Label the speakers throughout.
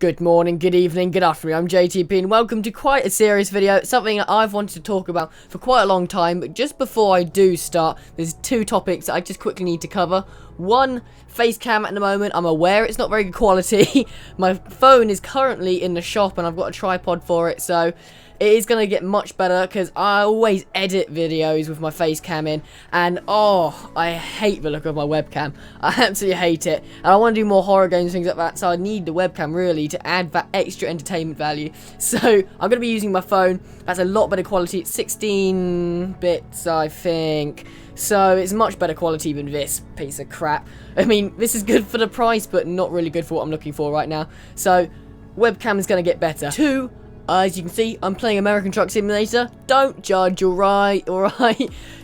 Speaker 1: Good morning, good evening, good afternoon, I'm JTP and welcome to quite a serious video, something that I've wanted to talk about for quite a long time, but just before I do start, there's two topics that I just quickly need to cover. One, face cam at the moment, I'm aware it's not very good quality. My phone is currently in the shop and I've got a tripod for it, so it is going to get much better because I always edit videos with my face cam in, and oh, I hate the look of my webcam. I absolutely hate it, and I want to do more horror games and things like that, so I need the webcam really to add that extra entertainment value. So I'm going to be using my phone. That's a lot better quality. It's 16 bits, I think. So it's much better quality than this piece of crap. I mean, this is good for the price, but not really good for what I'm looking for right now. So webcam is going to get better. Two, as you can see, I'm playing American Truck Simulator. Don't judge, alright?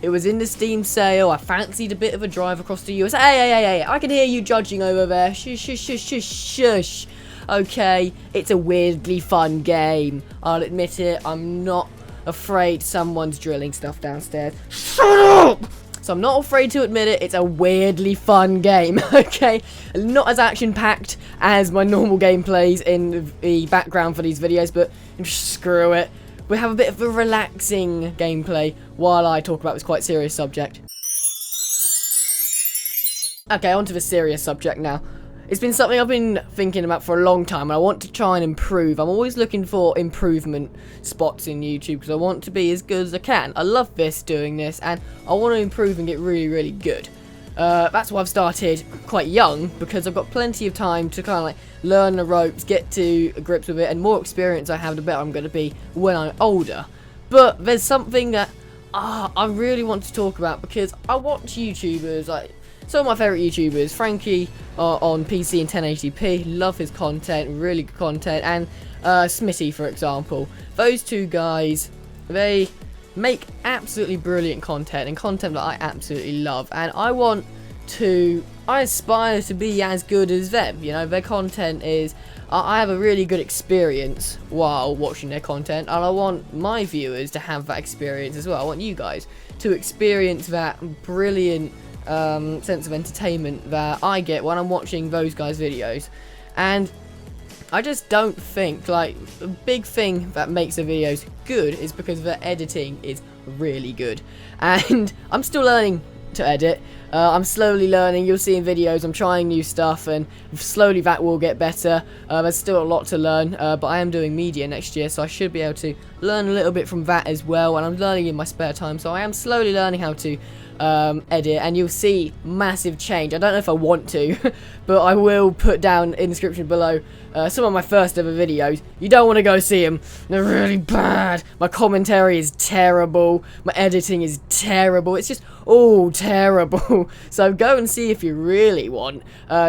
Speaker 1: It was in the Steam sale. I fancied a bit of a drive across the US. Hey, I can hear you judging over there. Shush. Okay, it's a weirdly fun game. I'll admit it, I'm not afraid someone's drilling stuff downstairs. Shut up! So I'm not afraid to admit it, it's a weirdly fun game, okay? Not as action-packed as my normal gameplays in the background for these videos, but screw it. We have a bit of a relaxing gameplay while I talk about this quite serious subject. Okay, on to the serious subject now. It's been something I've been thinking about for a long time, and I want to try and improve. I'm always looking for improvement spots in YouTube because I want to be as good as I can. I love doing this, and I want to improve and get really, really good. That's why I've started quite young, because I've got plenty of time to kind of like learn the ropes, get to grips with it, and more experience I have, the better I'm going to be when I'm older. But there's something that I really want to talk about, because I watch YouTubers like some of my favourite YouTubers, Frankie on PC in 1080p, love his content, really good content, and Smitty, for example. Those two guys, they make absolutely brilliant content, and content that I absolutely love, and I aspire to be as good as them. You know, their content is, I have a really good experience while watching their content, and I want my viewers to have that experience as well. I want you guys to experience that brilliant sense of entertainment that I get when I'm watching those guys' videos. And I just don't think, like, the big thing that makes the videos good is because the editing is really good. And I'm still learning to edit. I'm slowly learning. You'll see in videos I'm trying new stuff, and slowly that will get better. There's still a lot to learn, but I am doing media next year, so I should be able to learn a little bit from that as well, and I'm learning in my spare time, so I am slowly learning how to edit, and you'll see massive change. I don't know if I want to, but I will put down in the description below some of my first ever videos. You don't want to go see them. They're really bad. My commentary is terrible. My editing is terrible. It's just all terrible. So go and see if you really want,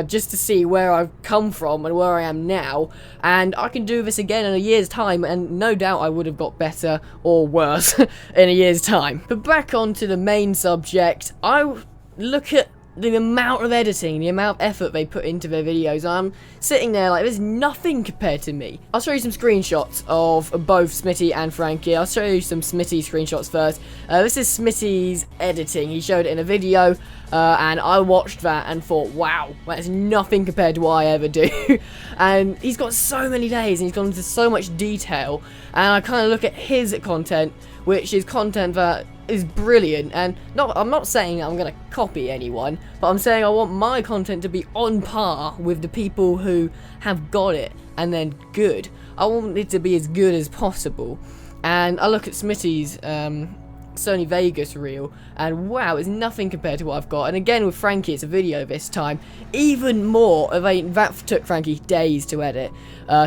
Speaker 1: just to see where I've come from and where I am now. And I can do this again in a year's time, and no doubt I would have got better or worse in a year's time. But back onto the main subject, I look at the amount of editing, the amount of effort they put into their videos. I'm sitting there like, there's nothing compared to me. I'll show you some screenshots of both Smitty and Frankie. I'll show you some Smitty screenshots first. This is Smitty's editing. He showed it in a video, and I watched that and thought, wow, that's nothing compared to what I ever do. And he's got so many days, and he's gone into so much detail, and I kind of look at his content, which is content that is brilliant. And I'm not saying I'm gonna copy anyone, but I'm saying I want my content to be on par with the people who have got it and then good. I want it to be as good as possible. And I look at Smitty's Sony Vegas reel, and wow, it's nothing compared to what I've got. And again with Frankie, it's a video this time, even more. That took Frankie days to edit,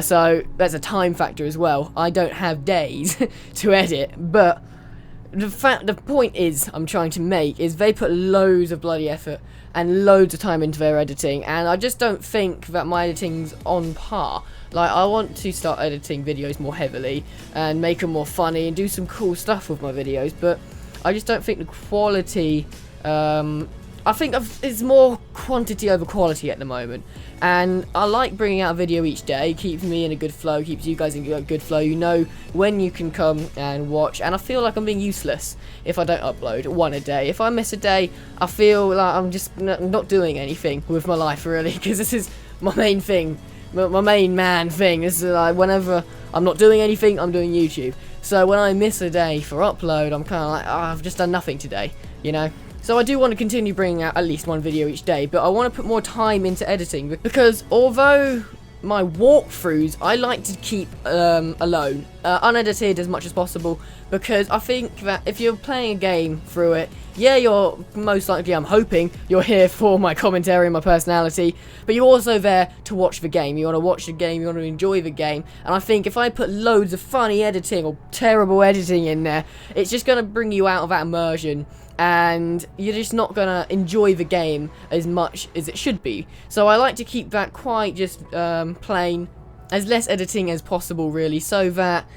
Speaker 1: so there's a time factor as well. I don't have days to edit, but the point is I'm trying to make is they put loads of bloody effort and loads of time into their editing, and I just don't think that my editing's on par. Like, I want to start editing videos more heavily and make them more funny and do some cool stuff with my videos, but I just don't think the quality, I think it's more quantity over quality at the moment. And I like bringing out a video each day. It keeps me in a good flow, keeps you guys in a good flow. You know when you can come and watch, and I feel like I'm being useless if I don't upload one a day. If I miss a day, I feel like I'm just not doing anything with my life, really, because this is my main thing my main man thing. This is like whenever I'm not doing anything, I'm doing YouTube. So when I miss a day for upload, I'm kind of like, oh, I've just done nothing today, you know? So I do want to continue bringing out at least one video each day, but I want to put more time into editing, because although my walkthroughs I like to keep alone, unedited as much as possible, because I think that if you're playing a game through it, yeah, you're most likely, I'm hoping, you're here for my commentary and my personality, but you're also there to watch the game. You want to watch the game, you want to enjoy the game, and I think if I put loads of funny editing or terrible editing in there, it's just going to bring you out of that immersion, and you're just not gonna enjoy the game as much as it should be. So I like to keep that quite just plain, as less editing as possible really, so that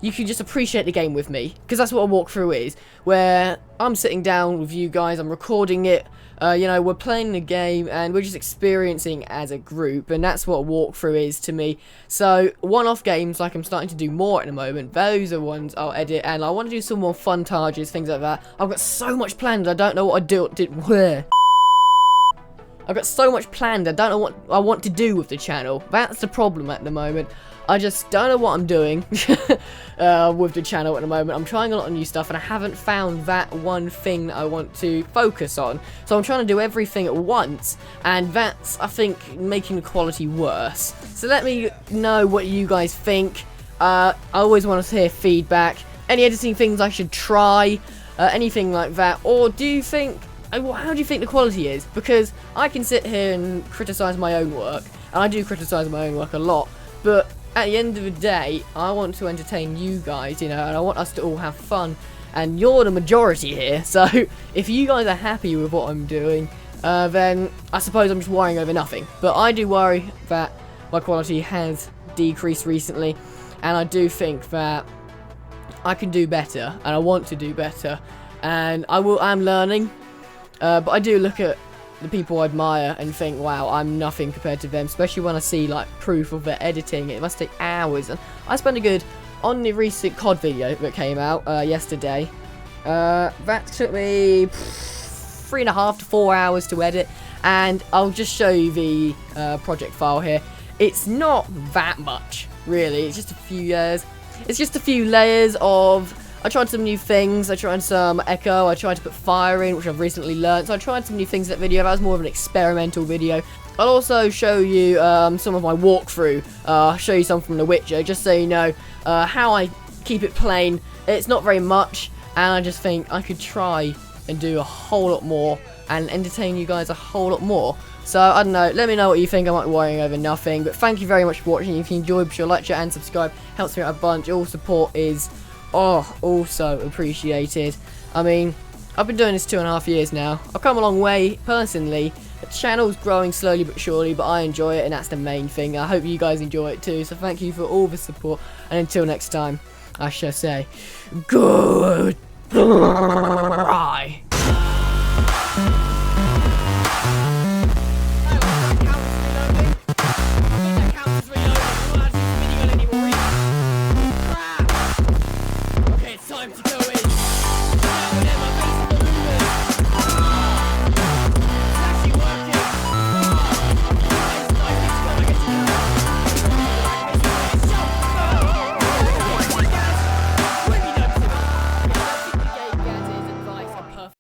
Speaker 1: you can just appreciate the game with me, because that's what a walkthrough is, where I'm sitting down with you guys, I'm recording it, you know, we're playing the game and we're just experiencing as a group, and that's what a walkthrough is to me. So one-off games, like I'm starting to do more at the moment, those are ones I'll edit, and I want to do some more fun targets, things like that. I've got so much planned, I don't know what I've got so much planned, I don't know what I want to do with the channel. That's the problem at the moment. I just don't know what I'm doing with the channel at the moment. I'm trying a lot of new stuff, and I haven't found that one thing that I want to focus on. So I'm trying to do everything at once, and that's, I think, making the quality worse. So let me know what you guys think. I always want to hear feedback. Any editing things I should try, anything like that. Or do you think, how do you think the quality is? Because I can sit here and criticise my own work, and I do criticise my own work a lot, but at the end of the day, I want to entertain you guys, you know, and I want us to all have fun, and you're the majority here, so if you guys are happy with what I'm doing, then I suppose I'm just worrying over nothing. But I do worry that my quality has decreased recently, and I do think that I can do better, and I want to do better, and I'm learning, but I do look at the people I admire and think, wow, I'm nothing compared to them, especially when I see like proof of their editing. It must take hours, and I spent a good, on the recent COD video that came out yesterday, that took me 3.5 to 4 hours to edit, and I'll just show you the project file here. It's not that much really, it's just a few years, it's just a few layers of, I tried some new things, I tried some echo, I tried to put fire in, which I've recently learned, so I tried some new things in that video. That was more of an experimental video. I'll also show you some of my walkthrough, I'll show you some from The Witcher, just so you know how I keep it plain. It's not very much, and I just think I could try and do a whole lot more, and entertain you guys a whole lot more. So, I don't know, let me know what you think. I might be worrying over nothing, but thank you very much for watching. If you enjoyed, be sure to like, share, and subscribe. Helps me out a bunch. All support is also appreciated. I mean, I've been doing this 2.5 years now. I've come a long way personally. The channel's growing slowly but surely, but I enjoy it, and that's the main thing. I hope you guys enjoy it too, so thank you for all the support, and until next time, I shall say goodbye.